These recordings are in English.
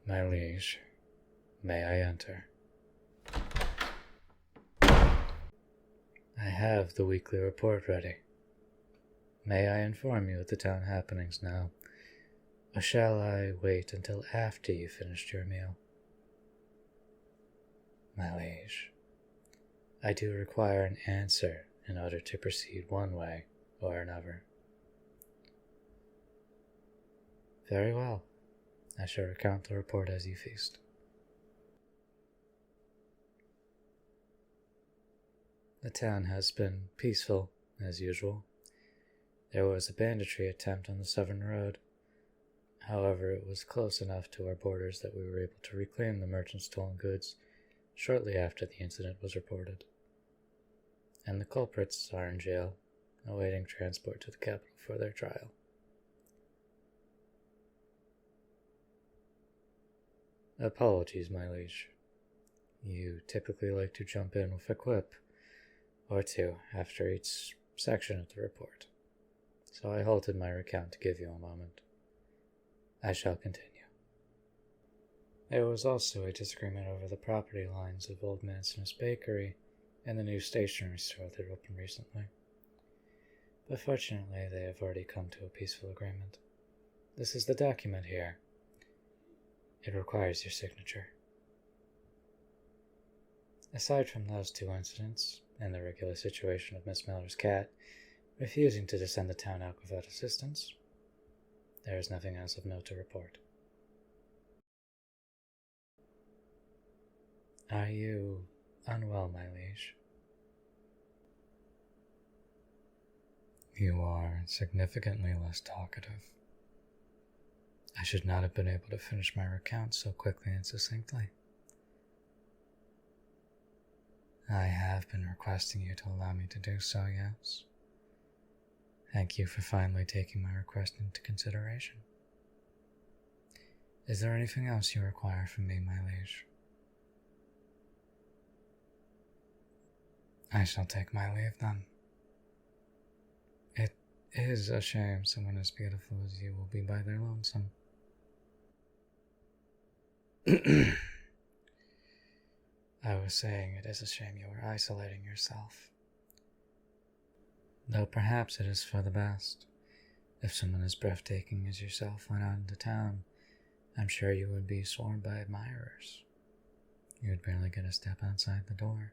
My liege, may I enter? I have the weekly report ready. May I inform you of the town happenings now, or shall I wait until after you finished your meal? My liege, I do require an answer in order to proceed one way or another. Very well. I shall recount the report as you feast. The town has been peaceful, as usual. There was a banditry attempt on the southern road. However, it was close enough to our borders that we were able to reclaim the merchant's stolen goods shortly after the incident was reported. And the culprits are in jail, awaiting transport to the capital for their trial. Apologies, my liege. You typically like to jump in with a quip or two after each section of the report, so I halted my recount to give you a moment. I shall continue. There was also a disagreement over the property lines of Old Man Smith's bakery and the new stationery store that opened recently, but fortunately they have already come to a peaceful agreement. This is the document here. It requires your signature. Aside from those two incidents, and the regular situation of Miss Miller's cat refusing to descend the town out without assistance, there is nothing else of note to report. Are you unwell, my liege? You are significantly less talkative. I should not have been able to finish my recount so quickly and succinctly. I have been requesting you to allow me to do so, yes. Thank you for finally taking my request into consideration. Is there anything else you require from me, my liege? I shall take my leave then. It is a shame someone as beautiful as you will be by their lonesome. I was saying it is a shame you are isolating yourself. Though perhaps it is for the best. If someone as breathtaking as yourself went out into town, I'm sure you would be swarmed by admirers. You would barely get a step outside the door.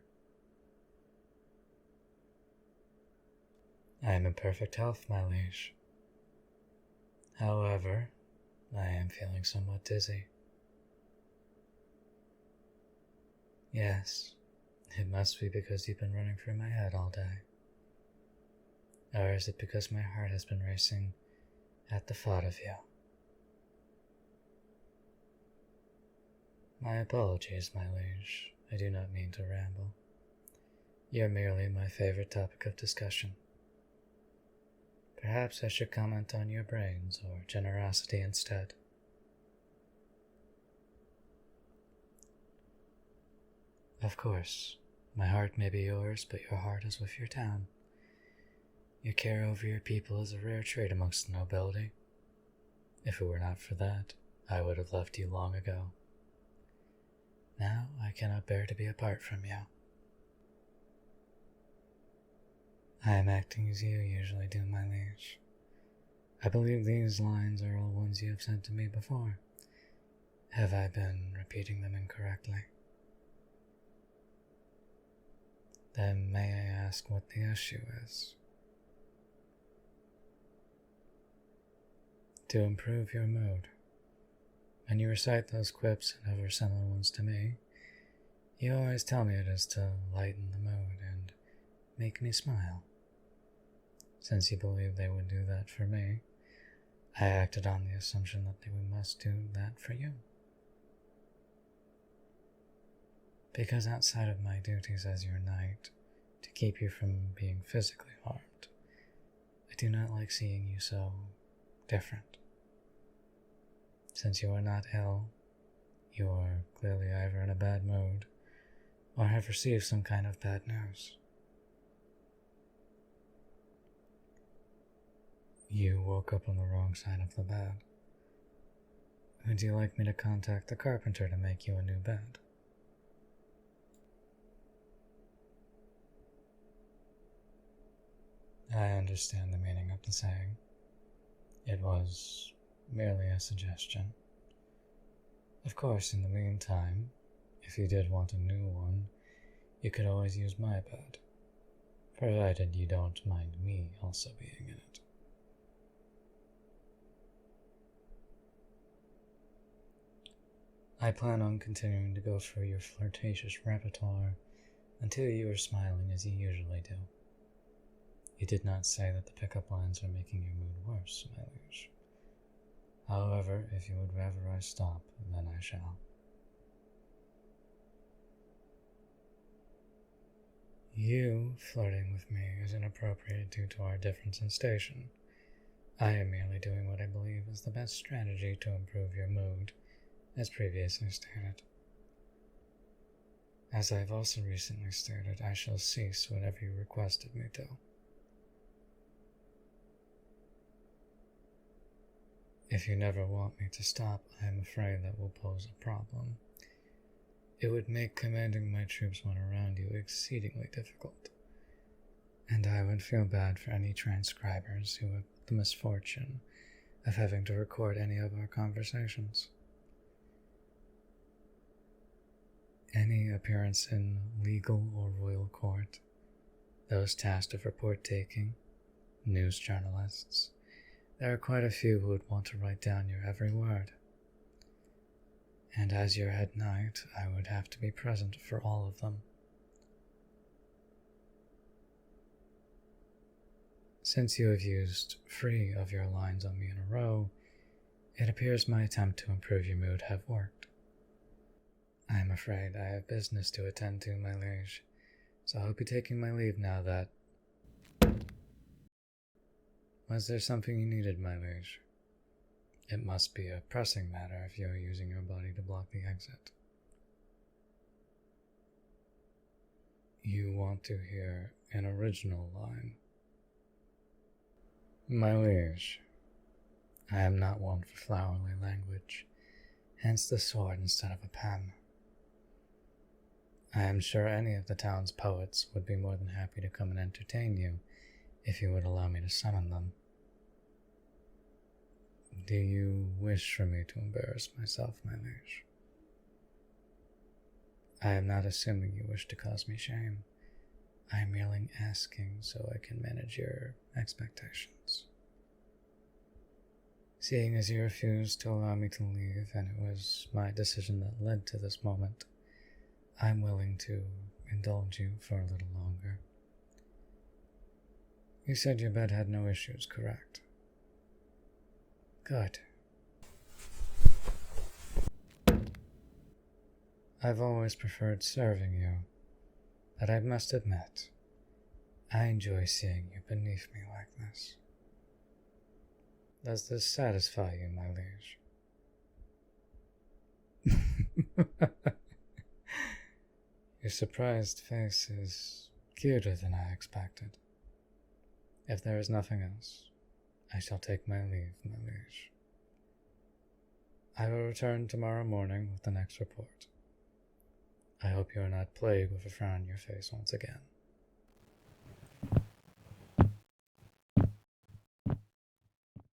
I am in perfect health, my liege. However, I am feeling somewhat dizzy. Yes, it must be because you've been running through my head all day. Or is it because my heart has been racing at the thought of you? My apologies, my liege. I do not mean to ramble. You're merely my favorite topic of discussion. Perhaps I should comment on your brains or generosity instead. Of course, my heart may be yours, but your heart is with your town. Your care over your people is a rare trait amongst the nobility. If it were not for that, I would have left you long ago. Now I cannot bear to be apart from you. I am acting as you usually do, my liege. I believe these lines are all ones you have sent to me before. Have I been repeating them incorrectly? Then may I ask what the issue is? To improve your mood, when you recite those quips and other similar ones to me, you always tell me it is to lighten the mood and make me smile. Since you believe they would do that for me, I acted on the assumption that they must do that for you. Because outside of my duties as your knight, to keep you from being physically harmed, I do not like seeing you so different. Since you are not ill, you are clearly either in a bad mood or have received some kind of bad news. You woke up on the wrong side of the bed. Would you like me to contact the carpenter to make you a new bed? I understand the meaning of the saying. It was merely a suggestion. Of course, in the meantime, if you did want a new one, you could always use my bed, provided you don't mind me also being in it. I plan on continuing to go through your flirtatious repertoire until you are smiling as you usually do. You did not say that the pickup lines are making your mood worse, my liege. However, if you would rather I stop, then I shall. You flirting with me is inappropriate due to our difference in station. I am merely doing what I believe is the best strategy to improve your mood, as previously stated. As I have also recently stated, I shall cease whatever you requested me to. If you never want me to stop, I am afraid that will pose a problem. It would make commanding my troops when around you exceedingly difficult, and I would feel bad for any transcribers who have the misfortune of having to record any of our conversations. Any appearance in legal or royal court, those tasked with report-taking, news journalists, there are quite a few who would want to write down your every word. And as your head knight, I would have to be present for all of them. Since you have used 3 of your lines on me in a row, it appears my attempt to improve your mood have worked. I am afraid I have business to attend to, my liege, so I will be taking my leave now that... Was there something you needed, my liege? It must be a pressing matter if you are using your body to block the exit. You want to hear an original line. My liege, I am not one for flowery language, hence the sword instead of a pen. I am sure any of the town's poets would be more than happy to come and entertain you if you would allow me to summon them. Do you wish for me to embarrass myself, my liege? I am not assuming you wish to cause me shame. I am merely asking so I can manage your expectations. Seeing as you refused to allow me to leave, and it was my decision that led to this moment, I'm willing to indulge you for a little longer. You said your bed had no issues, correct? Good. I've always preferred serving you, but I must admit, I enjoy seeing you beneath me like this. Does this satisfy you, my liege? Your surprised face is cuter than I expected. If there is nothing else, I shall take my leave, my liege. I will return tomorrow morning with the next report. I hope you are not plagued with a frown on your face once again.